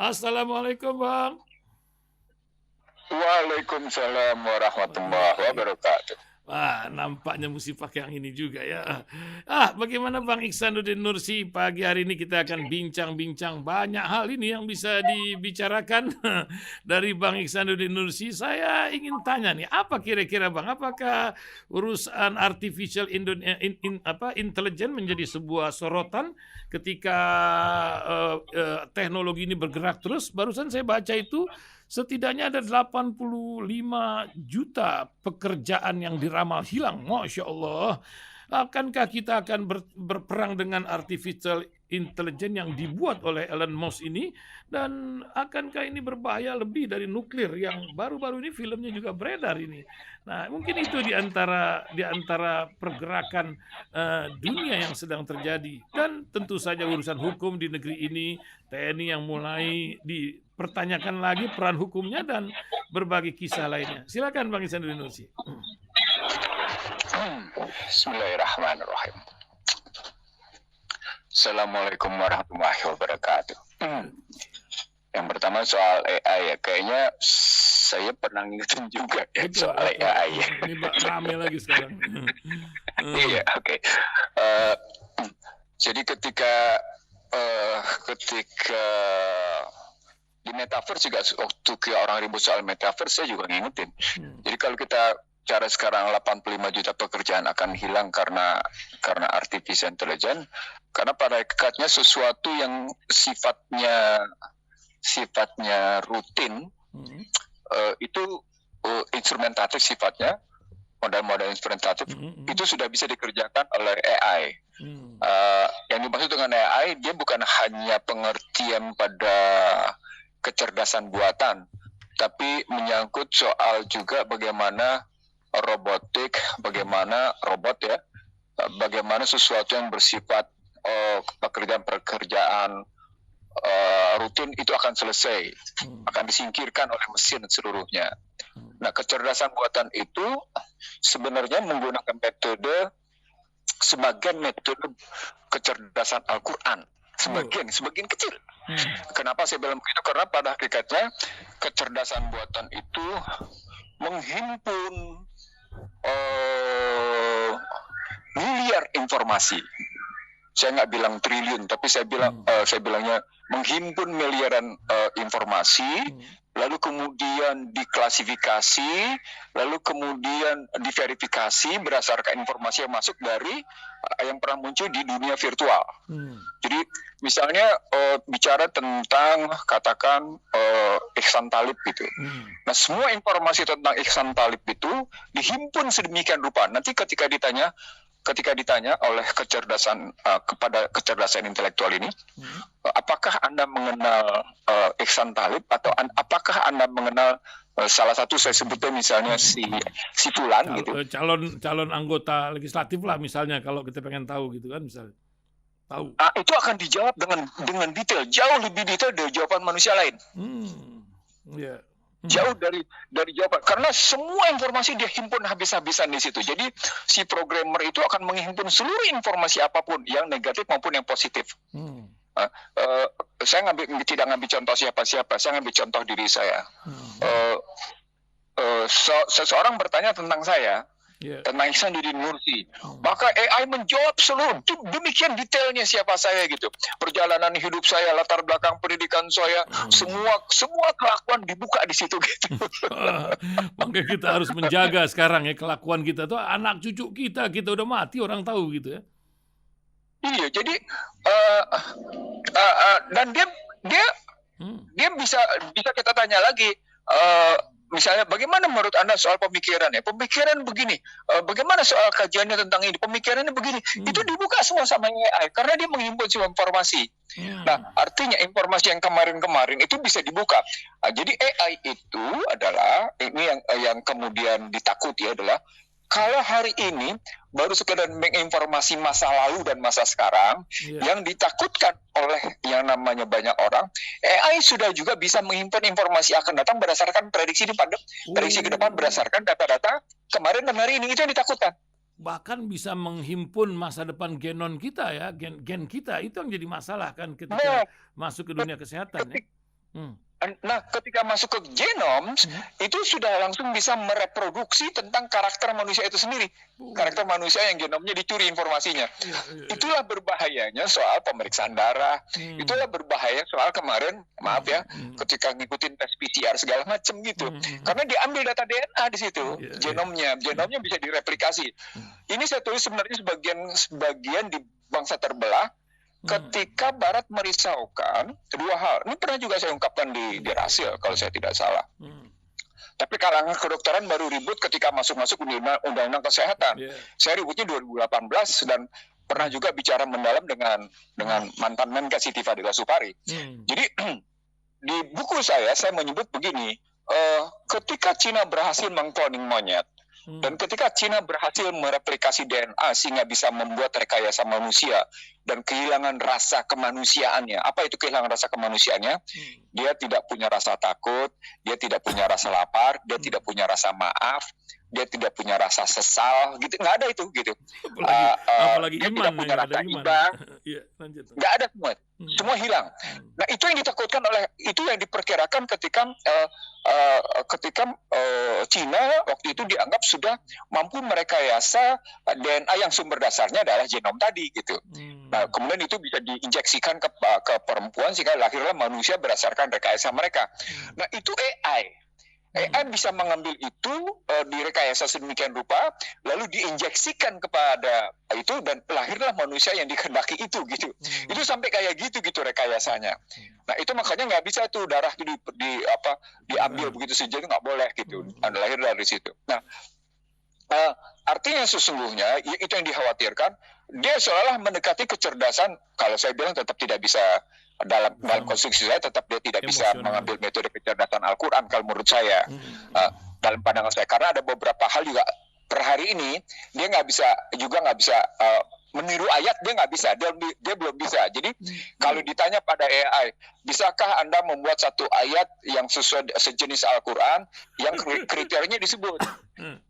Assalamualaikum, Bang. Waalaikumsalam warahmatullahi Baik. wabarakatuh. Wah, nampaknya mesti pakai yang ini juga ya. Bagaimana Bang Ihsanuddin Nursi? Pagi hari ini kita akan bincang-bincang banyak hal ini yang bisa dibicarakan dari Bang Ihsanuddin Nursi. Saya ingin tanya nih, apa kira-kira Bang, apakah urusan artificial intelligence menjadi sebuah sorotan ketika teknologi ini bergerak terus? Barusan saya baca itu setidaknya ada 85 juta pekerjaan yang diramal hilang. Masya Allah. Akankah kita akan berperang dengan artificial intelligence yang dibuat oleh Elon Musk ini? Dan akankah ini berbahaya lebih dari nuklir yang baru-baru ini filmnya juga beredar ini? Nah, mungkin itu di antara pergerakan dunia yang sedang terjadi. Dan tentu saja urusan hukum di negeri ini, TNI yang mulai dipertanyakan lagi peran hukumnya dan berbagai kisah lainnya. Silakan Bang Ihsanuddin Nursi. Bismillahirrahmanirrahim. Assalamualaikum warahmatullahi wabarakatuh. Yang pertama soal AI ya, kayaknya saya pernah ngikutin juga ya Betul, soal betul. AI ya. Ini rame lagi sekarang. Iya, oke. Jadi ketika di metaverse juga waktu orang ribut soal metaverse saya juga ngikutin. Jadi kalau kita cara sekarang 85 juta pekerjaan akan hilang karena artificial intelligence, karena pada hakikatnya sesuatu yang sifatnya rutin itu instrumentatif sifatnya, modal-modal instrumentatif itu sudah bisa dikerjakan oleh AI. Yang dimaksud dengan AI, dia bukan hanya pengertian pada kecerdasan buatan, tapi menyangkut soal juga bagaimana robotik, bagaimana robot ya, bagaimana sesuatu yang bersifat pekerjaan rutin itu akan selesai, akan disingkirkan oleh mesin seluruhnya. Nah, kecerdasan buatan itu sebenarnya menggunakan sebagian metode kecerdasan Al-Quran, sebagian kecil. Kenapa saya bilang begitu? Karena pada hakikatnya kecerdasan buatan itu menghimpun miliar informasi. Saya nggak bilang triliun, tapi saya bilangnya menghimpun miliaran informasi, lalu kemudian diklasifikasi, lalu kemudian diverifikasi berdasarkan informasi yang masuk dari yang pernah muncul di dunia virtual. Jadi misalnya bicara tentang katakan Ihsan Talib gitu. Nah, semua informasi tentang Ihsan Talib itu dihimpun sedemikian rupa. Nanti ketika ditanya oleh kepada kecerdasan intelektual ini, apakah Anda mengenal Ihsan Talib atau apakah Anda mengenal salah satu, saya sebutnya misalnya si Fulan gitu. Calon anggota legislatif lah misalnya, kalau kita pengen tahu gitu kan, misalnya. Tahu. Itu akan dijawab dengan detail, jauh lebih detail dari jawaban manusia lain. Yeah. Jauh dari jawaban, karena semua informasi dia himpun habis-habisan di situ. Jadi si programmer itu akan menghimpun seluruh informasi apapun, yang negatif maupun yang positif. Saya tidak ngambil contoh siapa-siapa, saya ngambil contoh diri saya. Seseorang bertanya tentang saya, tentang Ihsanuddin Nursi, maka AI menjawab seluruh, demikian detailnya siapa saya gitu, perjalanan hidup saya, latar belakang pendidikan saya, semua kelakuan dibuka di situ gitu. Makanya kita harus menjaga sekarang ya kelakuan kita tuh, anak cucu kita udah mati orang tahu gitu ya. Iya, jadi dan dia bisa kita tanya lagi. Misalnya, bagaimana menurut Anda soal pemikiran ya? Pemikiran begini, bagaimana soal kajiannya tentang ini? Pemikirannya begini, itu dibuka semua sama AI, karena dia menghimpun semua informasi. Nah, artinya informasi yang kemarin-kemarin itu bisa dibuka. Jadi AI itu adalah, ini yang kemudian ditakuti adalah, kalau hari ini baru sekedar menginformasi masa lalu dan masa sekarang, yang ditakutkan oleh yang namanya banyak orang, AI sudah juga bisa menghimpun informasi akan datang berdasarkan prediksi ke depan berdasarkan data-data kemarin dan hari ini. Itu yang ditakutkan. Bahkan bisa menghimpun masa depan genom kita ya, gen kita, itu yang jadi masalah kan ketika masuk ke dunia kesehatan ya. Hmm. Nah, ketika masuk ke genom, itu sudah langsung bisa mereproduksi tentang karakter manusia itu sendiri. Karakter manusia yang genomnya dicuri informasinya. Itulah berbahayanya soal pemeriksaan darah. Itulah berbahaya soal kemarin, maaf ya, ketika ngikutin tes PCR segala macam gitu. Karena diambil data DNA di situ, genomnya bisa direplikasi. Ini saya tulis sebenarnya sebagian di bangsa terbelah. Ketika Barat merisaukan dua hal, ini pernah juga saya ungkapkan di Rasil kalau saya tidak salah. Tapi kalangan kedokteran baru ribut ketika masuk undang-undang kesehatan. Saya ributnya 2018 dan pernah juga bicara mendalam dengan mantan Menkes Siti Fadila Supari. Jadi di buku saya menyebut begini, ketika Cina berhasil mengkloning monyet, dan ketika Cina berhasil mereplikasi DNA sehingga bisa membuat rekayasa manusia dan kehilangan rasa kemanusiaannya. Apa itu kehilangan rasa kemanusiaannya? Dia tidak punya rasa takut, dia tidak punya rasa lapar, dia tidak punya rasa maaf, dia tidak punya rasa sesal, gitu. Nggak ada itu, gitu. Apalagi dia iman, tidak punya rasa iba, nggak ada semua. Semua hilang. Nah, itu yang ditakutkan itu yang diperkirakan ketika Cina waktu itu dianggap sudah mampu merekayasa DNA yang sumber dasarnya adalah genom tadi, gitu. Nah, kemudian itu bisa diinjeksikan ke perempuan sehingga lahirlah manusia berdasarkan rekayasa mereka. Nah, itu AI. AI bisa mengambil itu, direkayasa sedemikian rupa, lalu diinjeksikan kepada itu dan lahirlah manusia yang dikehendaki itu, gitu. Itu sampai kayak gitu rekayasanya. Nah, itu makanya nggak bisa tuh darah itu diambil begitu saja, itu nggak boleh, gitu. Lahir dari situ. Nah, artinya sesungguhnya itu yang dikhawatirkan, dia seolah mendekati kecerdasan. Kalau saya bilang tetap tidak bisa, dalam konstruksi saya tetap dia tidak bisa mengambil metode kecerdasan Al-Quran kalau menurut saya, dalam pandangan saya, karena ada beberapa hal juga per hari ini dia nggak bisa meniru ayat, dia nggak bisa, dia belum bisa. Jadi kalau ditanya pada AI, bisakah Anda membuat satu ayat yang sejenis Al-Quran yang kriterianya disebut,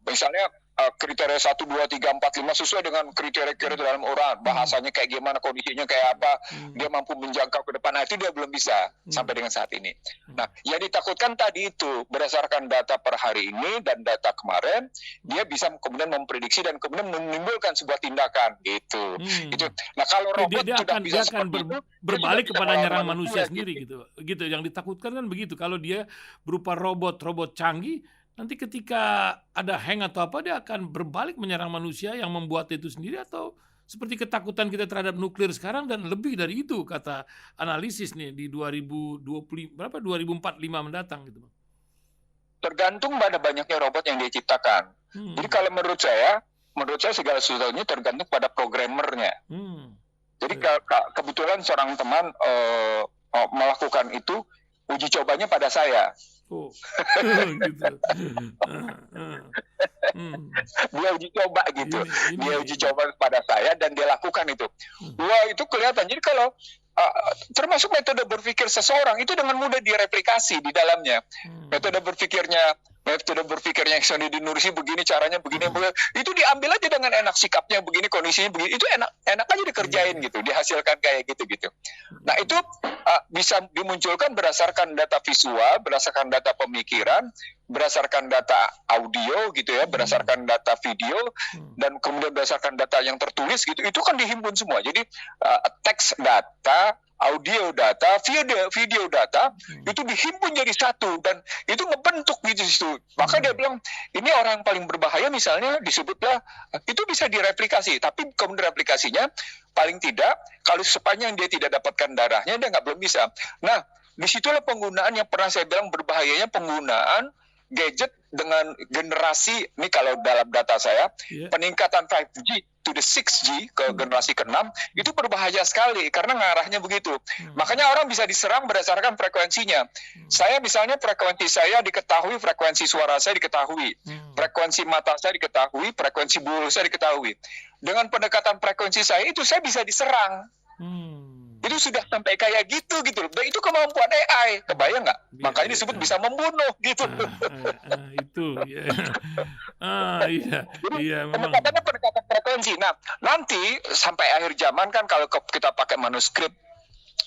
misalnya kriteria 1, 2, 3, 4, 5 sesuai dengan kriteria dalam Quran, bahasanya kayak gimana, kondisinya kayak apa, dia mampu menjangkau ke depan. Nah, itu dia belum bisa sampai dengan saat ini. Nah, yang ditakutkan tadi itu berdasarkan data per hari ini dan data kemarin, dia bisa kemudian memprediksi dan kemudian menimbulkan sebuah tindakan gitu. Itu. Nah, kalau robot dia tidak bisa akan seperti itu, berbalik dia kepada bisa nyerang melawan manusia manusia, sendiri gitu. Yang ditakutkan kan begitu. Kalau dia berupa robot canggih, nanti ketika ada hang atau apa, dia akan berbalik menyerang manusia yang membuat itu sendiri, atau seperti ketakutan kita terhadap nuklir sekarang dan lebih dari itu, kata analisis nih di 2045 mendatang gitu, Bang. Tergantung pada banyaknya robot yang dia ciptakan. Jadi kalau menurut saya segala sesuatunya tergantung pada programmernya. Jadi kebetulan seorang teman melakukan itu, uji cobanya pada saya. Gitu. Dia uji coba gitu. Dia uji coba pada saya dan dia lakukan itu. Wah, itu kelihatan. Jadi kalau termasuk metode berpikir seseorang itu dengan mudah direplikasi di dalamnya. Metode berpikirnya Ihsanuddin Nursi begini, caranya begini, itu diambil aja dengan enak, sikapnya begini, kondisinya begini, itu enak aja dikerjain gitu, dihasilkan kayak gitu. Nah, itu bisa dimunculkan berdasarkan data visual, berdasarkan data pemikiran, berdasarkan data audio gitu ya, berdasarkan data video, dan kemudian berdasarkan data yang tertulis gitu. Itu kan dihimpun semua. Jadi teks data, audio data, video data, itu dihimpun jadi satu dan itu ngebentuk gitu. Maka dia bilang ini orang yang paling berbahaya, misalnya disebutlah itu bisa direplikasi, tapi kemudian replikasinya paling tidak kalau sepanjang dia tidak dapatkan darahnya dia belum bisa. Nah, disitulah penggunaan yang pernah saya bilang berbahayanya penggunaan gadget dengan generasi ini. Kalau dalam data saya, peningkatan 5G to the 6G ke generasi ke-6 itu berbahaya sekali karena ngarahnya begitu. Makanya orang bisa diserang berdasarkan frekuensinya. Saya misalnya frekuensi saya diketahui, frekuensi suara saya diketahui, frekuensi mata saya diketahui, frekuensi bulu saya diketahui. Dengan pendekatan frekuensi saya itu saya bisa diserang. Itu sudah sampai kayak gitu. Dan itu kemampuan AI, kebayang nggak? Makanya disebut bisa membunuh gitu. Itu ya. Iya, memang. Pendekatan frekuensi. Nah, nanti sampai akhir zaman kan kalau kita pakai manuskrip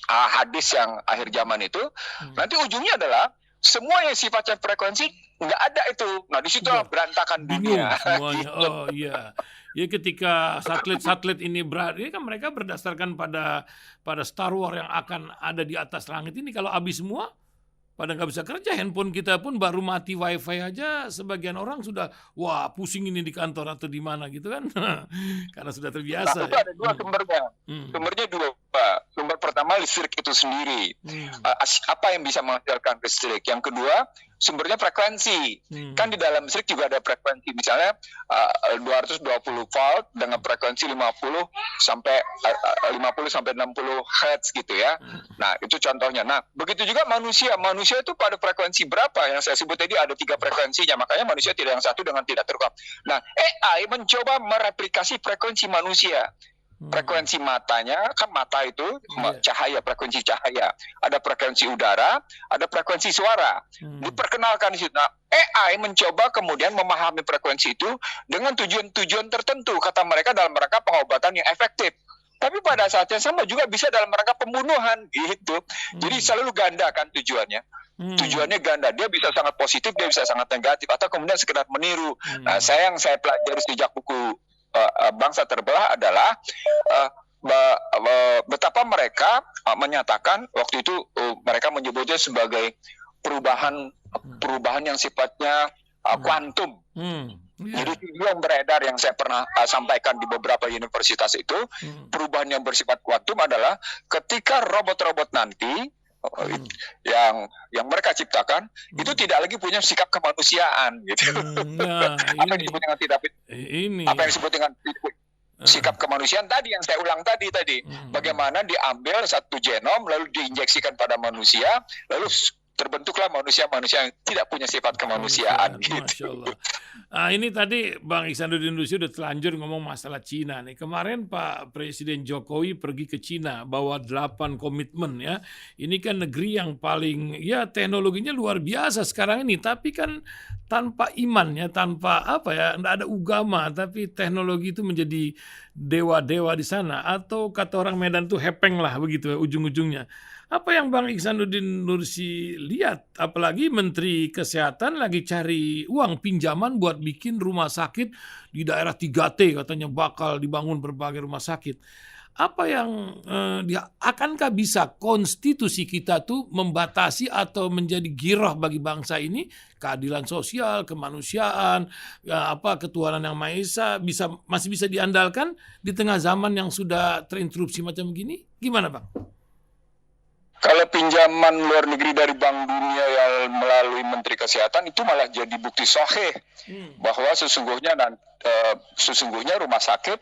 hadis yang akhir zaman itu, nanti ujungnya adalah semua yang sifatnya frekuensi nggak ada itu. Nah di situ berantakan bingung dunia. semuanya. Gitu. Oh iya. Ya ketika satelit-satelit ini ini kan mereka berdasarkan pada Star Wars yang akan ada di atas langit ini. Kalau habis semua, pada nggak bisa kerja, handphone kita pun baru mati wifi aja, sebagian orang sudah, wah pusing ini di kantor atau di mana gitu kan, karena sudah Nah terbiasa itu ya. ada dua sumbernya. Sumbernya dua. Sumber pertama listrik itu sendiri. Apa yang bisa menghasilkan listrik? Yang kedua sumbernya frekuensi. Kan di dalam listrik juga ada frekuensi. Misalnya 220 volt dengan frekuensi 50 sampai 60 Hz gitu ya. Nah, itu contohnya. Nah, begitu juga manusia. Manusia itu pada frekuensi berapa? Yang saya sebut tadi ada 3 frekuensinya. Makanya manusia tidak yang satu dengan tidak terungkap. Nah, AI mencoba mereplikasi frekuensi manusia. Frekuensi matanya, kan mata itu cahaya, frekuensi cahaya. Ada frekuensi udara, ada frekuensi suara. Diperkenalkan di situ. Nah, AI mencoba kemudian memahami frekuensi itu dengan tujuan-tujuan tertentu, kata mereka, dalam rangka pengobatan yang efektif. Tapi pada saat yang sama juga bisa dalam rangka pembunuhan gitu. Jadi selalu ganda kan tujuannya. Tujuannya ganda. Dia bisa sangat positif, dia bisa sangat negatif, atau kemudian sekedar meniru. Nah, yang saya pelajari sejak buku Bangsa Terbelah adalah betapa mereka menyatakan waktu itu mereka menyebutnya sebagai perubahan yang sifatnya kuantum. Jadi yang beredar yang saya pernah sampaikan di beberapa universitas itu, perubahan yang bersifat kuantum adalah ketika robot-robot nanti yang mereka ciptakan itu tidak lagi punya sikap kemanusiaan gitu. Apa yang disebut dengan apa yang disebut dengan sikap kemanusiaan tadi yang saya ulang tadi. Bagaimana diambil satu genom lalu diinjeksikan pada manusia, lalu terbentuklah manusia-manusia yang tidak punya sifat kemanusiaan. Gitu. Masya Allah. Nah, ini tadi Bang Ihsanuddin Nursi udah telanjur ngomong masalah Cina nih. Kemarin Pak Presiden Jokowi pergi ke Cina bawa 8 komitmen ya. Ini kan negeri yang paling ya teknologinya luar biasa sekarang ini, tapi kan tanpa iman ya, tanpa apa ya, enggak ada agama, tapi teknologi itu menjadi dewa-dewa di sana, atau kata orang Medan tuh hepeng lah begitu ya ujung-ujungnya. Apa yang Bang Ihsanuddin Nursi lihat? Apalagi Menteri Kesehatan lagi cari uang pinjaman buat bikin rumah sakit di daerah 3T, katanya bakal dibangun berbagai rumah sakit. Apa yang akankah bisa konstitusi kita tuh membatasi atau menjadi giroh bagi bangsa ini, keadilan sosial, kemanusiaan, ketuhanan yang Maha Esa masih bisa diandalkan di tengah zaman yang sudah terinterupsi macam begini? Gimana Bang? Kalau pinjaman luar negeri dari Bank Dunia yang melalui Menteri Kesehatan itu malah jadi bukti sahih bahwa sesungguhnya rumah sakit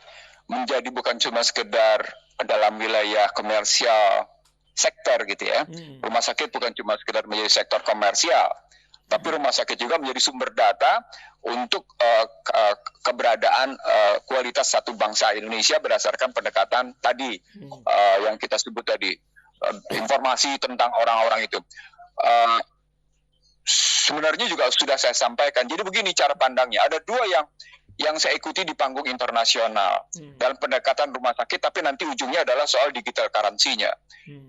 menjadi bukan cuma sekedar dalam wilayah komersial sektor gitu ya. Rumah sakit bukan cuma sekedar menjadi sektor komersial, tapi rumah sakit juga menjadi sumber data untuk keberadaan kualitas satu bangsa Indonesia berdasarkan pendekatan tadi yang kita sebut tadi. Informasi tentang orang-orang itu sebenarnya juga sudah saya sampaikan. Jadi begini cara pandangnya, ada dua yang saya ikuti di panggung internasional dalam pendekatan rumah sakit, tapi nanti ujungnya adalah soal digital currency-nya.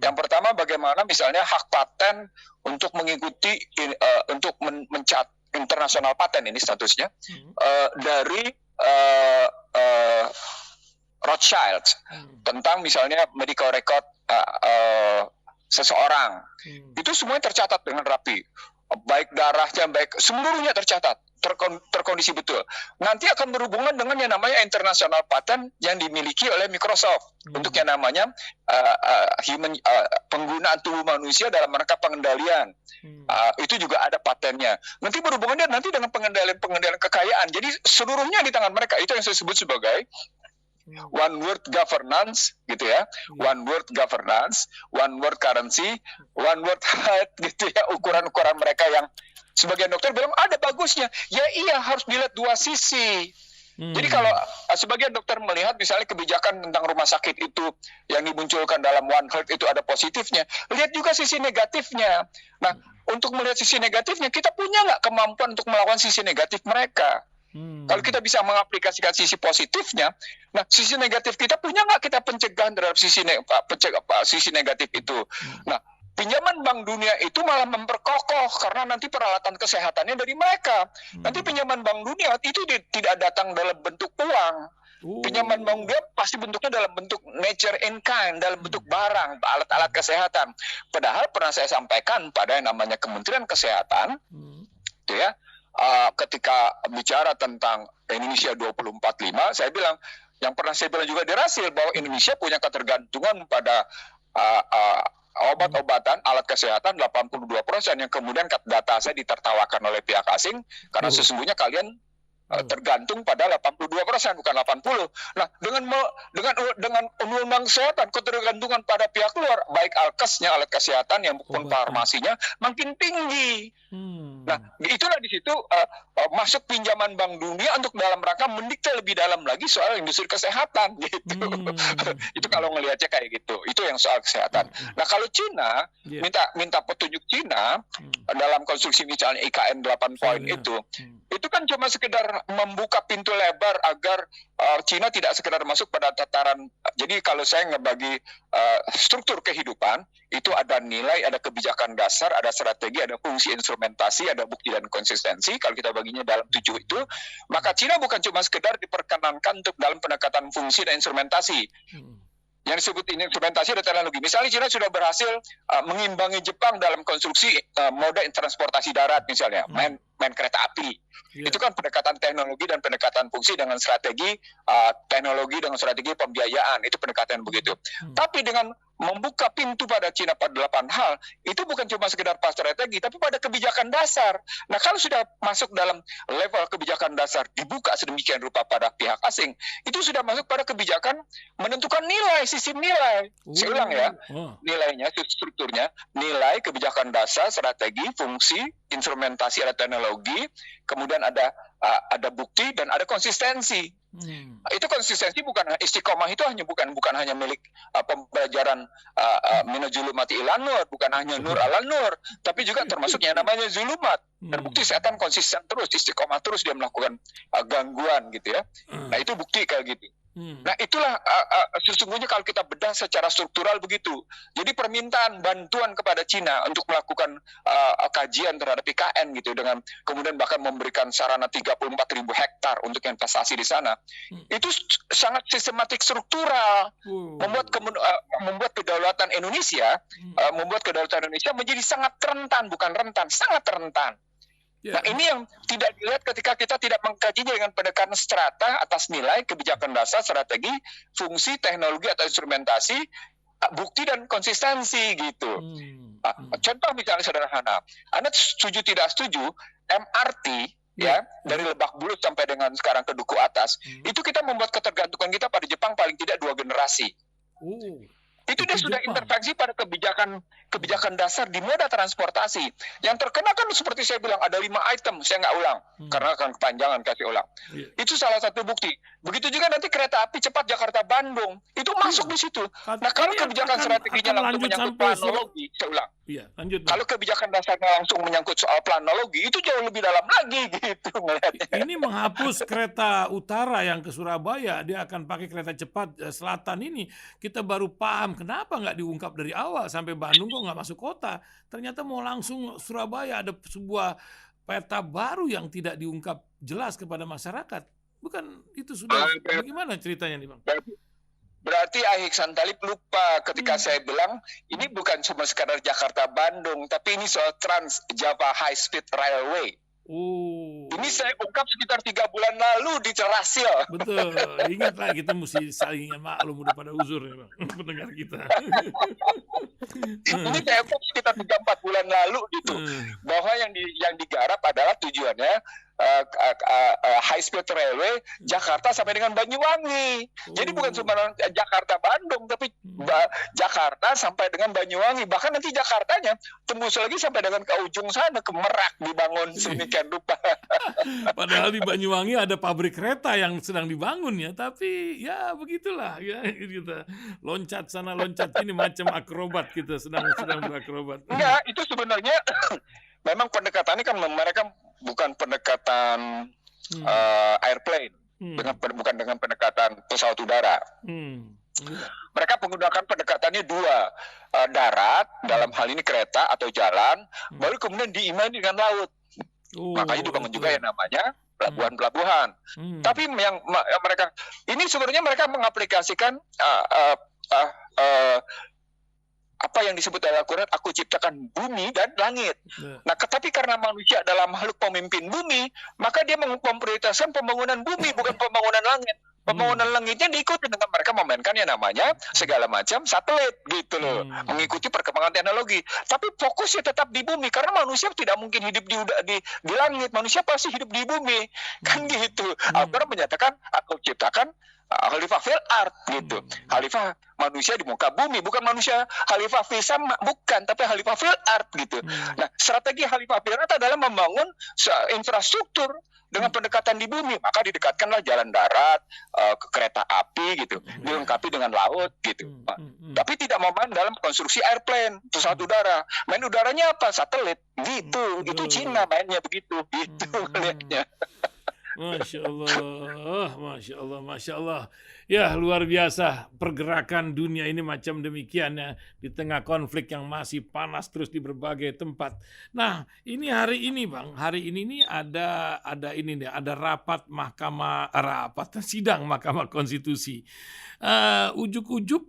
Yang pertama, bagaimana misalnya hak paten untuk mengikuti untuk mencat internasional paten ini statusnya dari Rothschild tentang misalnya medical record seseorang, itu semuanya tercatat dengan rapi, baik darahnya, baik seluruhnya tercatat, terkondisi betul. Nanti akan berhubungan dengan yang namanya international patent yang dimiliki oleh Microsoft untuk yang namanya penggunaan tubuh manusia dalam rangka pengendalian. Itu juga ada patennya. Nanti berhubungannya nanti dengan pengendalian kekayaan. Jadi seluruhnya di tangan mereka. Itu yang saya sebut sebagai one word governance gitu ya, one word governance, one word currency, one word health gitu ya, ukuran-ukuran mereka yang sebagian dokter bilang ada bagusnya. Ya iya, harus dilihat dua sisi. Jadi kalau sebagian dokter melihat misalnya kebijakan tentang rumah sakit itu yang dimunculkan dalam One Health itu ada positifnya, lihat juga sisi negatifnya. Nah, untuk melihat sisi negatifnya, kita punya nggak kemampuan untuk melawan sisi negatif mereka? Kalau kita bisa mengaplikasikan sisi positifnya, nah sisi negatif kita punya nggak kita pencegahan terhadap sisi negatif itu? Nah, pinjaman Bank Dunia itu malah memperkokoh karena nanti peralatan kesehatannya dari mereka. Nanti pinjaman Bank Dunia itu tidak datang dalam bentuk uang. Pinjaman Bank Dunia pasti bentuknya dalam bentuk nature in kind, dalam bentuk barang, alat-alat kesehatan. Padahal pernah saya sampaikan pada yang namanya Kementerian Kesehatan, gitu ya. Ketika bicara tentang Indonesia 2045, saya bilang, yang pernah saya bilang juga di Rasil, bahwa Indonesia punya ketergantungan pada obat-obatan, alat kesehatan 82%, yang kemudian data saya ditertawakan oleh pihak asing, karena sesungguhnya kalian tergantung pada 82%, bukan 80%. Nah, dengan undang-undang kesehatan, ketergantungan pada pihak luar, baik alkesnya, alat kesehatan yang maupun farmasinya makin tinggi. Nah, itulah di situ masuk pinjaman Bank Dunia untuk dalam rangka mendikte lebih dalam lagi soal industri kesehatan gitu. Itu kalau ngelihatnya kayak gitu. Itu yang soal kesehatan. Nah, kalau Cina minta petunjuk Cina dalam konstruksi misalnya IKN 8 poin itu kan cuma sekedar membuka pintu lebar agar Cina tidak sekedar masuk pada tataran. Jadi kalau saya ngebagi struktur kehidupan, itu ada nilai, ada kebijakan dasar, ada strategi, ada fungsi instrumentasi, ada bukti dan konsistensi. Kalau kita baginya dalam 7 itu, maka Cina bukan cuma sekedar diperkenankan untuk dalam pendekatan fungsi dan instrumentasi. Yang disebut ini instrumentasi ada teknologi. Misalnya Cina sudah berhasil mengimbangi Jepang dalam konstruksi moda transportasi darat misalnya, main kereta api. Itu kan pendekatan teknologi dan pendekatan fungsi dengan strategi teknologi dengan strategi pembiayaan. Itu pendekatan begitu. Tapi dengan membuka pintu pada Cina pada 8 hal, itu bukan cuma sekedar pas strategi, tapi pada kebijakan dasar. Nah, kalau sudah masuk dalam level kebijakan dasar, dibuka sedemikian rupa pada pihak asing, itu sudah masuk pada kebijakan menentukan nilai, sistem nilai. Saya ulang ya, nilainya, strukturnya, nilai, kebijakan dasar, strategi, fungsi, instrumentasi, ada teknologi, kemudian ada bukti dan ada konsistensi. Itu konsistensi bukan istiqomah, itu bukan hanya milik pembelajaran minajulumati ilan nur, bukan hanya nur ala nur, tapi juga termasuk yang namanya zulumat. Terbukti setan konsisten terus, istiqomah terus dia melakukan gangguan gitu ya. Nah, itu bukti kayak gitu. Nah, itulah sesungguhnya kalau kita bedah secara struktural begitu. Jadi permintaan bantuan kepada Cina untuk melakukan kajian terhadap IKN gitu, dengan kemudian bahkan memberikan sarana 34.000 hektar untuk investasi di sana, itu sangat sistematik struktural, membuat kedaulatan Indonesia, menjadi sangat rentan, bukan rentan, sangat rentan. Nah, ini yang tidak dilihat ketika kita tidak mengkajinya dengan pendekatan strata atas nilai, kebijakan dasar, strategi, fungsi, teknologi atau instrumentasi, bukti dan konsistensi gitu. Contoh misalnya sederhana, Anda setuju tidak setuju, MRT ya dari Lebak Bulus sampai dengan sekarang ke Duku Atas, itu kita membuat ketergantungan kita pada Jepang paling tidak 2 generasi. Itu dia sudah intervensi pada kebijakan dasar di moda transportasi. Yang terkena kan seperti saya bilang ada 5 item, saya nggak ulang karena akan kepanjangan kasih ulang. Itu salah satu bukti. Begitu juga nanti kereta api cepat Jakarta-Bandung, itu masuk di situ. Nah, kalau kebijakan strateginya langsung menyangkut planologi, saya ulang. Kalau kebijakan dasarnya langsung menyangkut soal planologi, itu jauh lebih dalam lagi gitu melihatnya. Ini menghapus kereta utara yang ke Surabaya, dia akan pakai kereta cepat selatan ini. Kita baru paham kenapa nggak diungkap dari awal, sampai Bandung kok nggak masuk kota. Ternyata mau langsung Surabaya, ada sebuah peta baru yang tidak diungkap jelas kepada masyarakat. Bukan itu sudah bagaimana ceritanya nih Bang? Berarti Ihsan Talib lupa ketika saya bilang ini bukan cuma sekadar Jakarta-Bandung, tapi ini soal Trans Java High Speed Railway. Ini saya ungkap sekitar 3 bulan lalu di Rasil. Betul, ingatlah kita mesti saling maklum udah pada uzur ya Bang, pendengar kita. Ini saya ungkap sekitar 3-4 bulan lalu gitu, bahwa yang digarap adalah tujuannya high speed railway Jakarta sampai dengan Banyuwangi. Jadi bukan cuma Jakarta Bandung, tapi Jakarta sampai dengan Banyuwangi. Bahkan nanti Jakartanya tembus lagi sampai dengan ke ujung sana, ke Merak, dibangun sedemikian rupa. Padahal di Banyuwangi ada pabrik kereta yang sedang dibangun ya, tapi ya begitulah ya, kita loncat sana loncat sini macam akrobat, kita sedang berakrobat. Enggak, itu sebenarnya memang pendekatannya kan mereka bukan pendekatan Hmm. airplane, Hmm. bukan dengan pendekatan pesawat udara. Mereka menggunakan pendekatannya dua, darat, dalam hal ini kereta atau jalan, baru kemudian diimbangi dengan laut. Makanya dibangun juga yang namanya pelabuhan-pelabuhan. Tapi yang mereka ini sebenarnya mereka mengaplikasikan apa yang disebut dalam Al-Quran, aku ciptakan bumi dan langit. Nah, tetapi karena manusia adalah makhluk pemimpin bumi, maka dia memprioritaskan pembangunan bumi, bukan pembangunan langit. Pembangunan langitnya diikuti dengan mereka memainkan yang namanya segala macam satelit gitu loh, mengikuti perkembangan teknologi. Tapi fokusnya tetap di bumi karena manusia tidak mungkin hidup di langit, manusia pasti hidup di bumi, kan gitu. Al-Quran menyatakan aku ciptakan khalifah fil ard gitu. Khalifah manusia di muka bumi, bukan manusia khalifah fil sama, bukan, tapi khalifah fil ard gitu. Nah, strategi khalifah fil ard adalah membangun infrastruktur dengan pendekatan di bumi, maka didekatkanlah jalan darat, kereta api gitu, dilengkapi dengan laut gitu. Tapi tidak mau main dalam konstruksi airplane, pesawat udara. Main udaranya apa? Satelit gitu. Itu Cina mainnya begitu, gitu lihatnya. Masya Allah, Masya Allah, Masya Allah. Ya, luar biasa pergerakan dunia ini macam demikian ya, di tengah konflik yang masih panas terus di berbagai tempat. Nah, ini hari ini Bang, hari ini nih ada ini nih, ada sidang Mahkamah Konstitusi. Ujuk-ujuk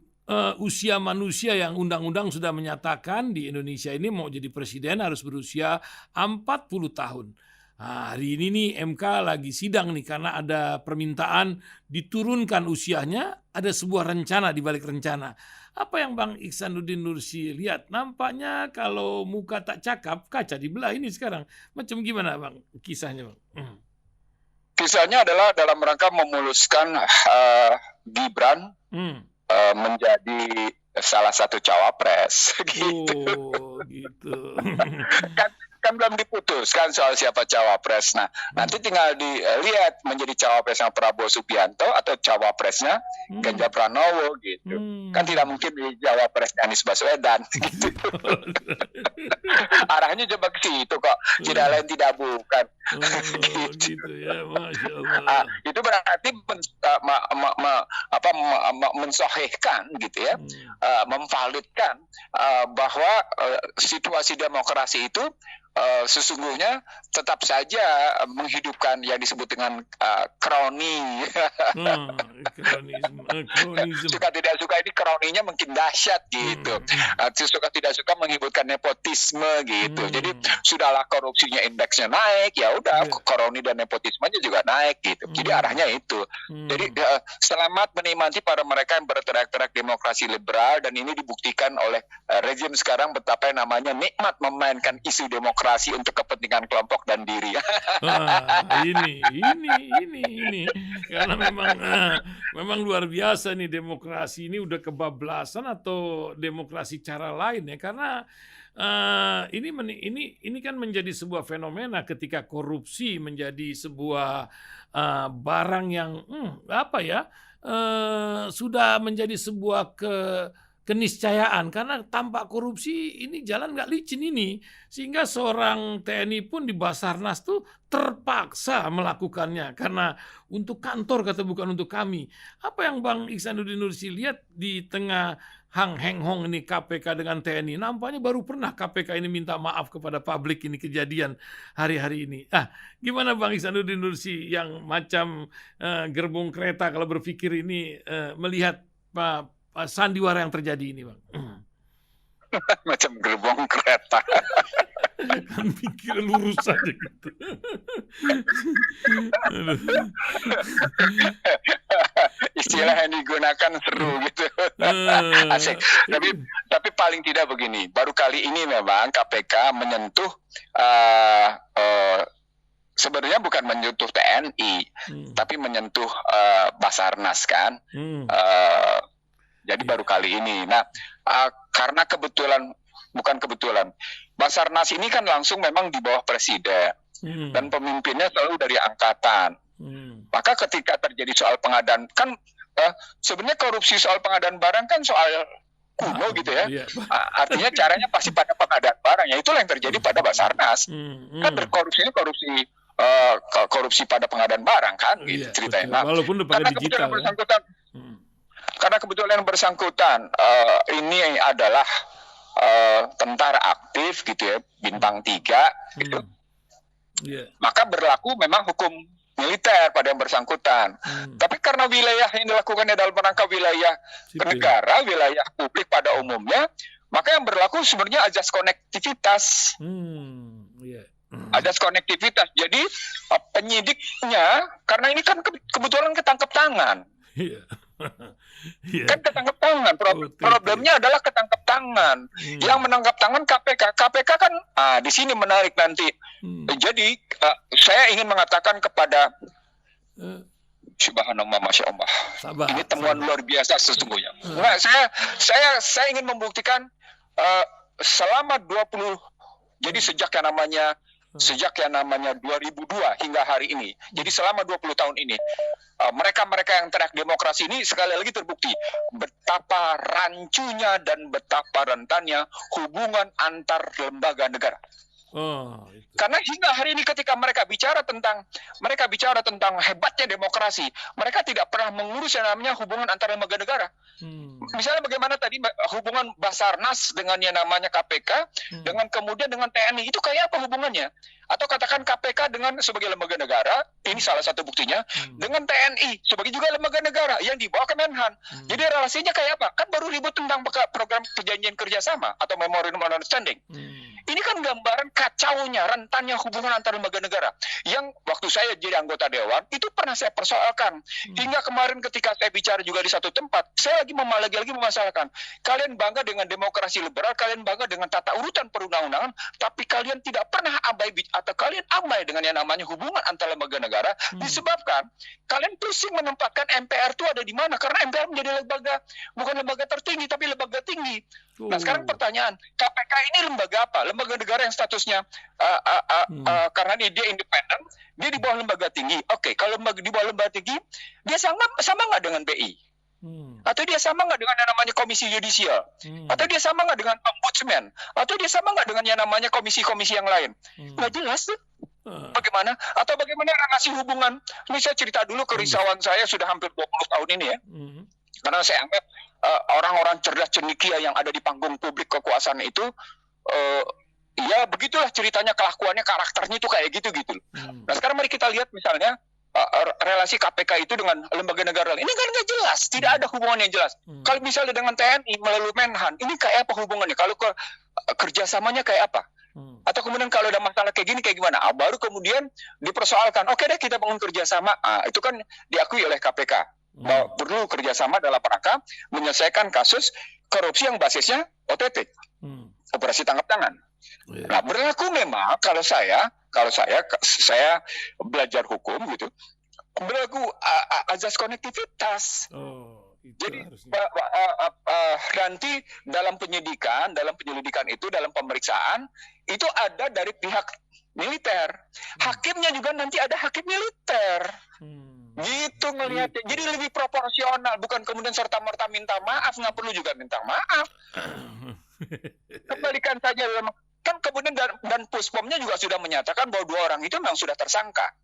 usia manusia yang undang-undang sudah menyatakan di Indonesia ini mau jadi presiden harus berusia 40 tahun. Nah, hari ini nih MK lagi sidang nih karena ada permintaan diturunkan usianya, ada sebuah rencana di balik rencana. Apa yang Bang Ihsanuddin Nursi lihat? Nampaknya kalau muka tak cakap, kaca dibelah ini sekarang. Macam gimana Bang kisahnya Bang? Kisahnya adalah dalam rangka memuluskan Gibran menjadi salah satu cawapres gitu. Oh, gitu. kan belum diputuskan soal siapa cawapres. Nah, nanti tinggal dilihat menjadi cawapresnya Prabowo Subianto atau cawapresnya Ganjar Pranowo gitu. Kan tidak mungkin di cawapresnya Anies Baswedan gitu. Arahnya coba ke situ kok. Tidak lain tidak bukan. Gitu ya, Masya Allah. Itu berarti mensohihkan gitu ya, memvalidkan bahwa situasi demokrasi itu sesungguhnya tetap saja menghidupkan yang disebut dengan kroni. Suka tidak suka ini kroninya mungkin dahsyat gitu. Suka tidak suka menghibutkan nepotisme gitu. Jadi sudahlah korupsinya indeksnya naik, ya udah kroni dan nepotismenya juga naik gitu. Jadi arahnya itu. Jadi selamat menikmati para mereka yang berteriak-teriak demokrasi liberal, dan ini dibuktikan oleh rezim sekarang betapa yang namanya nikmat memainkan isu demokrasi untuk kepentingan kelompok dan diri. Ini karena memang luar biasa nih demokrasi ini, udah kebablasan atau demokrasi cara lain ya, karena ini kan menjadi sebuah fenomena ketika korupsi menjadi sebuah barang yang sudah menjadi sebuah keniscayaan, karena tanpa korupsi ini jalan nggak licin ini, sehingga seorang TNI pun di Basarnas tuh terpaksa melakukannya karena untuk kantor, kata bukan untuk kami. Apa yang Bang Ihsanuddin Nursi lihat di tengah hang heng hong ini KPK dengan TNI? Nampaknya baru pernah KPK ini minta maaf kepada publik, ini kejadian hari-hari ini. Gimana Bang Ihsanuddin Nursi yang macam gerbong kereta kalau berpikir ini melihat sandiwara yang terjadi ini Bang? Macam gerbong kereta. Kan pikir lurus saja gitu. Istilah yang digunakan seru gitu. Asik. Tapi paling tidak begini, baru kali ini memang KPK menyentuh sebenarnya bukan menyentuh TNI, tapi menyentuh Basarnas kan. Jadi baru kali ini. Nah, karena bukan kebetulan, Basarnas ini kan langsung memang di bawah presiden, dan pemimpinnya selalu dari angkatan. Maka ketika terjadi soal pengadaan, kan sebenarnya korupsi soal pengadaan barang kan soal kuno gitu ya. Artinya caranya pasti pada pengadaan barang. Ya itulah yang terjadi pada Basarnas. Kan korupsinya korupsi korupsi pada pengadaan barang kan, gitu Iya, ceritanya. betul. Nah, Walaupun udah pakai karena digital kebetulan ya. bersangkutan, Hmm. karena kebetulan bersangkutan ini adalah tentara aktif gitu ya, bintang 3 gitu, Yeah. maka berlaku memang hukum militer pada yang bersangkutan. Tapi karena wilayah yang dilakukannya dalam rangka wilayah Sipil. negara, wilayah publik pada umumnya, maka yang berlaku sebenarnya azas konektivitas. Yeah. Azas konektivitas. Jadi penyidiknya, karena ini kan kebetulan ketangkep tangan. Iya. Iya. Kan ketangkep tangan. OTT. Problemnya adalah ketangkep tangan. Yang menangkap tangan KPK. KPK kan di sini menarik nanti. Jadi saya ingin mengatakan kepada Subhanallah, Masya Allah. Sabar. Ini temuan luar biasa sesungguhnya. Nah, saya ingin membuktikan selama 20, jadi sejak yang namanya 2002 hingga hari ini. Jadi selama 20 tahun ini, mereka-mereka yang teriak demokrasi ini sekali lagi terbukti betapa rancunya dan betapa rentannya hubungan antar lembaga negara. Itu. Karena hingga hari ini ketika mereka bicara tentang hebatnya demokrasi, mereka tidak pernah mengurus yang namanya hubungan antar lembaga negara. Misalnya bagaimana tadi hubungan Basarnas dengan yang namanya KPK, dengan kemudian dengan TNI, itu kayak apa hubungannya? Atau katakan KPK dengan sebagai lembaga negara, ini salah satu buktinya, dengan TNI sebagai juga lembaga negara yang dibawa Kemenhan. Jadi relasinya kayak apa? Kan baru ribut tentang program perjanjian kerjasama atau Memorandum of Understanding. Ini kan gambaran kacaunya, rentannya hubungan antar lembaga negara. Yang waktu saya jadi anggota dewan, itu pernah saya persoalkan. Hingga kemarin ketika saya bicara juga di satu tempat, saya lagi memasalahkan. Kalian bangga dengan demokrasi liberal, kalian bangga dengan tata urutan perundang-undangan, tapi kalian tidak pernah abai dengan yang namanya hubungan antar lembaga negara, disebabkan kalian pusing menempatkan MPR itu ada di mana. Karena MPR menjadi bukan lembaga tertinggi, tapi lembaga tinggi. Nah sekarang pertanyaan, KPK ini lembaga apa? Lembaga negara yang statusnya karena dia independen, dia di bawah lembaga tinggi. Oke, kalau di bawah lembaga tinggi, dia sama nggak dengan BI? Atau dia sama nggak dengan yang namanya komisi yudisial? Atau dia sama nggak dengan ombudsman? Atau dia sama nggak dengan yang namanya komisi-komisi yang lain? Nggak jelas tuh. Bagaimana? Atau bagaimana relasi hubungan? Ini saya cerita dulu kerisauan saya sudah hampir 20 tahun ini ya. Karena saya anggap orang-orang cerdas cendekia yang ada di panggung publik kekuasaan itu, ya begitulah ceritanya, kelakuannya, karakternya itu kayak gitu-gitu. Nah sekarang mari kita lihat misalnya relasi KPK itu dengan lembaga negara lain. Ini kan nggak jelas, tidak ada hubungan yang jelas. Kalau misalnya dengan TNI melalui Menhan, ini kayak apa hubungannya? Kalau kerjasamanya kayak apa? Atau kemudian kalau ada masalah kayak gini kayak gimana? Baru kemudian dipersoalkan, oke deh kita bangun kerjasama. Itu kan diakui oleh KPK. Bahwa perlu kerjasama dalam rangka menyelesaikan kasus korupsi yang basisnya OTT, operasi tangkap tangan. Nah berlaku memang kalau saya belajar hukum gitu, berlaku azas konektivitas. Jadi nanti dalam penyelidikan itu, dalam pemeriksaan itu ada dari pihak militer, hakimnya juga nanti ada hakim militer. Gitu ngelihatnya. Jadi lebih proporsional, bukan kemudian serta-merta minta maaf, nggak perlu juga minta maaf. Kembalikan saja, kan kemudian dan Puspomnya juga sudah menyatakan bahwa 2 orang itu memang sudah tersangka.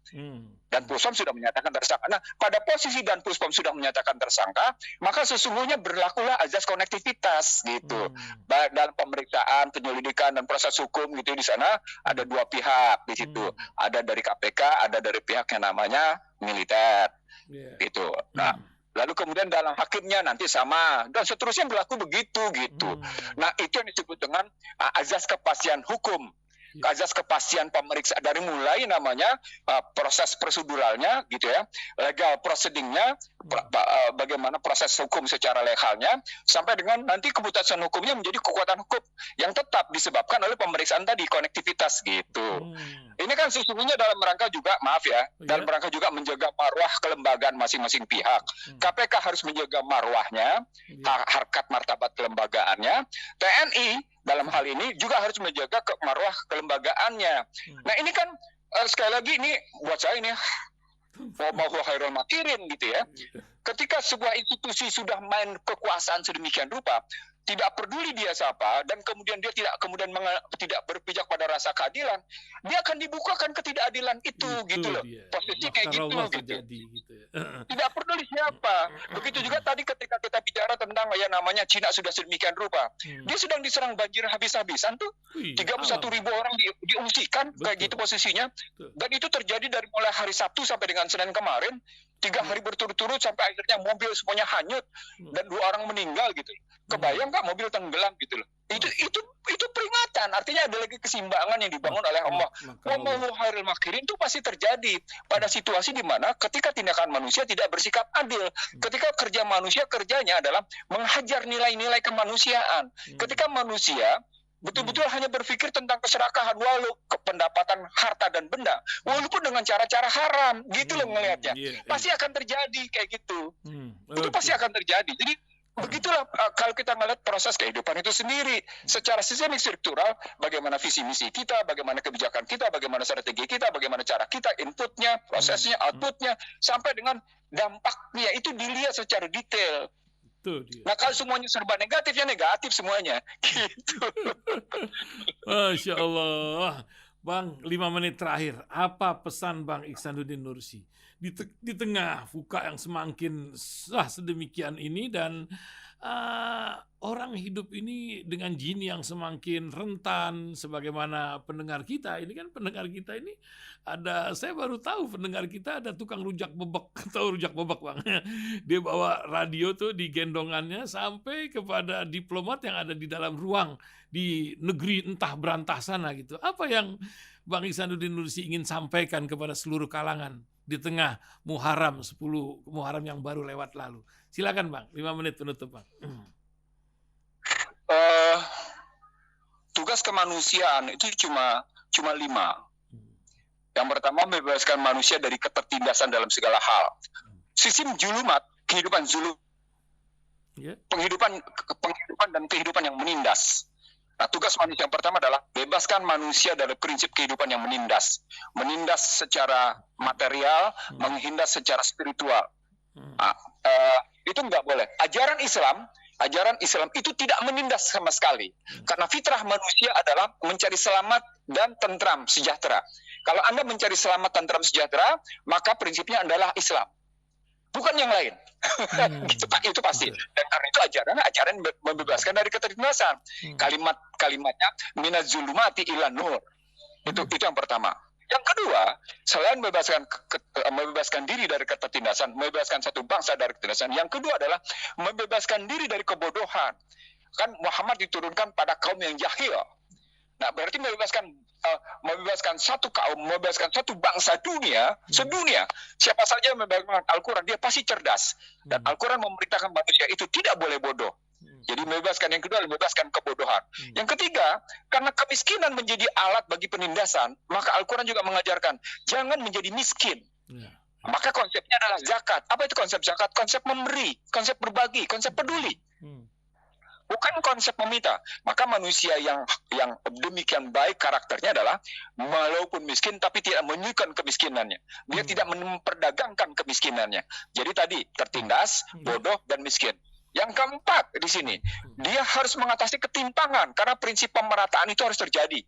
Dan Puspom sudah menyatakan tersangka. Nah, pada posisi dan Puspom sudah menyatakan tersangka, maka sesungguhnya berlakulah azas konektivitas gitu. Dalam pemeriksaan, penyelidikan dan proses hukum gitu, di sana ada 2 pihak di situ. Ada dari KPK, ada dari pihak yang namanya militer. Gitu. Nah, lalu kemudian dalam hakimnya nanti sama, dan seterusnya berlaku begitu gitu. Nah itu yang disebut dengan azas kepastian hukum, azas kepastian pemeriksaan, dari mulai namanya proses proseduralnya gitu ya, legal proceedingnya, bagaimana proses hukum secara legalnya, sampai dengan nanti keputusan hukumnya menjadi kekuatan hukum yang tetap disebabkan oleh pemeriksaan tadi, konektivitas gitu. Ini kan sesungguhnya dalam rangka juga, maaf ya, dalam rangka juga menjaga marwah kelembagaan masing-masing pihak. KPK harus menjaga marwahnya, harkat martabat kelembagaannya. TNI dalam hal ini juga harus menjaga marwah kelembagaannya. Nah ini kan sekali lagi ini buat saya ini mau khairul makirin gitu ya. Ketika sebuah institusi sudah main kekuasaan sedemikian rupa, tidak peduli dia siapa, dan kemudian dia tidak berpijak pada rasa keadilan, dia akan dibukakan ketidakadilan itu gitu loh. Posisi kayak gitu gitu. Gitu ya. Tidak peduli siapa. Begitu juga tadi ketika kita bicara tentang ya namanya Cina sudah sedemikian rupa. Dia sedang diserang banjir habis-habisan tuh. 31.000 orang diungsikan kayak gitu posisinya. Dan itu terjadi dari mulai hari Sabtu sampai dengan Senin kemarin. 3 hari berturut-turut sampai akhirnya mobil semuanya hanyut dan 2 orang meninggal gitu. Kebayang nggak mobil tenggelam gitu loh. Itu peringatan, artinya ada lagi keseimbangan yang dibangun oleh Allah. Wallahu khairul makirin itu pasti terjadi pada situasi di mana ketika tindakan manusia tidak bersikap adil. Ketika kerja manusia kerjanya adalah menghajar nilai-nilai kemanusiaan. Ketika manusia betul-betul hanya berpikir tentang keserakahan, walau pendapatan harta dan benda, walaupun dengan cara-cara haram, gitu loh ngelihatnya. Pasti akan terjadi kayak gitu. Itu pasti akan terjadi. Jadi begitulah kalau kita melihat proses kehidupan itu sendiri secara sistemik struktural, bagaimana visi misi kita, bagaimana kebijakan kita, bagaimana strategi kita, bagaimana cara kita, inputnya, prosesnya, outputnya, sampai dengan dampaknya itu dilihat secara detail. Nah kalau semuanya serba negatif, ya negatif semuanya. Gitu. Masya Allah. Bang, 5 menit terakhir. Apa pesan Bang Ihsanuddin Nursi? Di tengah fuka yang semakin sedemikian ini dan orang hidup ini dengan jin yang semakin rentan sebagaimana pendengar kita. Ini kan pendengar kita ini ada, saya baru tahu pendengar kita ada tukang rujak bebek. Tahu rujak bebek Bang? Dia bawa radio tuh di gendongannya sampai kepada diplomat yang ada di dalam ruang di negeri entah berantah sana gitu. Apa yang Bang Ihsanuddin Nursi ingin sampaikan kepada seluruh kalangan di tengah Muharram 10 Muharram yang baru lewat lalu? Silakan Bang, 5 menit penutup Bang. Tugas kemanusiaan itu cuma 5. Yang pertama, membebaskan manusia dari ketertindasan dalam segala hal. Sistem julumat, kehidupan zulum, penghidupan dan kehidupan yang menindas. Nah, tugas manusia yang pertama adalah bebaskan manusia dari prinsip kehidupan yang menindas. Menindas secara material, menghindas secara spiritual. Nah, itu nggak boleh. Ajaran Islam itu tidak menindas sama sekali. Karena fitrah manusia adalah mencari selamat dan tentram sejahtera. Kalau Anda mencari selamat, tentram, sejahtera, maka prinsipnya adalah Islam. Bukan yang lain. Itu pasti. Dan karena itu ajaran membebaskan dari ketertindasan. Kalimatnya minaz zulumati ilan nur. Itu yang pertama. Yang kedua, selain membebaskan diri dari ketertindasan, membebaskan satu bangsa dari ketertindasan, yang kedua adalah membebaskan diri dari kebodohan. Kan Muhammad diturunkan pada kaum yang jahil. Nah, berarti membebaskan satu kaum, membebaskan satu bangsa sedunia. Siapa saja yang membebaskan Al-Quran, dia pasti cerdas. Dan Al-Quran memerintahkan manusia itu tidak boleh bodoh. Jadi membebaskan, yang kedua, membebaskan kebodohan. Yang ketiga, karena kemiskinan menjadi alat bagi penindasan, maka Al-Quran juga mengajarkan, jangan menjadi miskin. Maka konsepnya adalah zakat. Apa itu konsep zakat? Konsep memberi, konsep berbagi, konsep peduli. Bukan konsep meminta. Maka manusia yang demikian baik karakternya adalah walaupun miskin tapi tidak menunjukkan kemiskinannya. Dia tidak memperdagangkan kemiskinannya. Jadi tadi tertindas, bodoh, dan miskin. Yang keempat di sini, dia harus mengatasi ketimpangan karena prinsip pemerataan itu harus terjadi.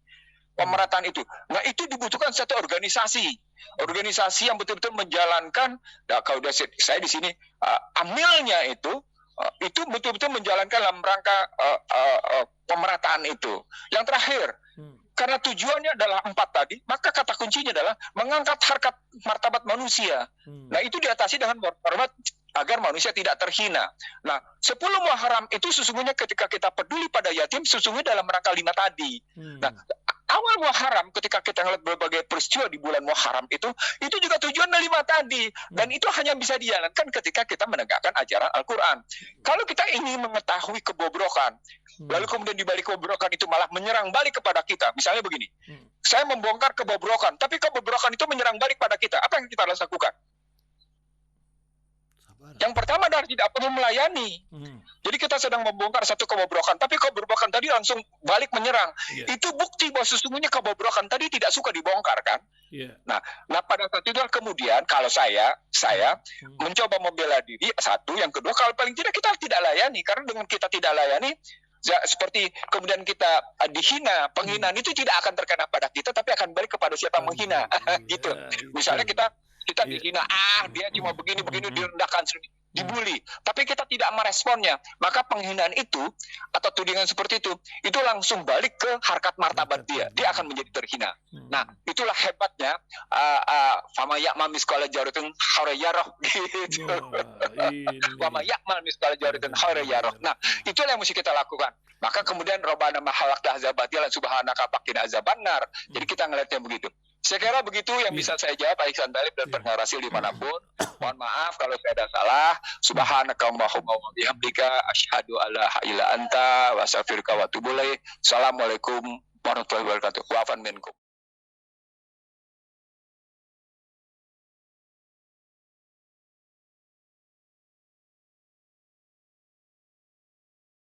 Pemerataan itu. Nah, itu dibutuhkan satu organisasi yang betul-betul menjalankan. Nah, kalau saya di sini amilnya itu betul-betul menjalankan dalam rangka pemerataan itu. Yang terakhir, karena tujuannya adalah 4 tadi, maka kata kuncinya adalah mengangkat harkat martabat manusia. Nah, itu diatasi dengan hormat agar manusia tidak terhina. Nah, 10 Muharram itu sesungguhnya ketika kita peduli pada yatim, sesungguhnya dalam rangka 5 tadi. Nah, awal Muharram ketika kita melihat berbagai peristiwa di bulan Muharram itu juga tujuan 5 tadi. Dan itu hanya bisa dijalankan ketika kita menegakkan ajaran Al-Quran. Kalau kita ingin mengetahui kebobrokan, lalu kemudian di balik kebobrokan itu malah menyerang balik kepada kita. Misalnya begini, saya membongkar kebobrokan, tapi kebobrokan itu menyerang balik pada kita. Apa yang kita harus lakukan? Yang pertama adalah tidak perlu melayani. Jadi kita sedang membongkar satu kebobrokan, tapi kebobrokan tadi langsung balik menyerang. Itu bukti bahwa sesungguhnya kebobrokan tadi tidak suka dibongkar kan. Nah pada saat itu kemudian kalau saya mencoba membela diri, satu. Yang kedua, kalau paling tidak kita tidak layani. Karena dengan kita tidak layani, seperti kemudian kita dihina, penghinaan itu tidak akan terkena pada kita, tapi akan balik kepada siapa menghina. Gitu. Misalnya kita dihina, dia cuma begini direndahkan, dibully, tapi kita tidak meresponnya, maka penghinaan itu atau tudingan seperti itu langsung balik ke harkat martabat dia akan menjadi terhina. Nah, itulah hebatnya fama ya'mal misqala dzarratin khairan yarah gitu. Fama ya'mal misqala dzarratin khairan yarah. Nah, itulah yang mesti kita lakukan. Maka kemudian Rabbana ma khalaqta hadza batilan subhanaka faqina adzabannar. Jadi kita ngelihatnya begitu. Saya kira begitu yang bisa saya jawab, Pak Ihsan Talib dan pendengar Rasil dimanapun. Mohon maaf kalau saya ada salah. Subhanakallahumma wa bihamdika asyhadu alla ilaha illa anta wa astaghfiruka wa atubu ilaik. Assalamualaikum warahmatullahi wabarakatuh. Wa afan minkum.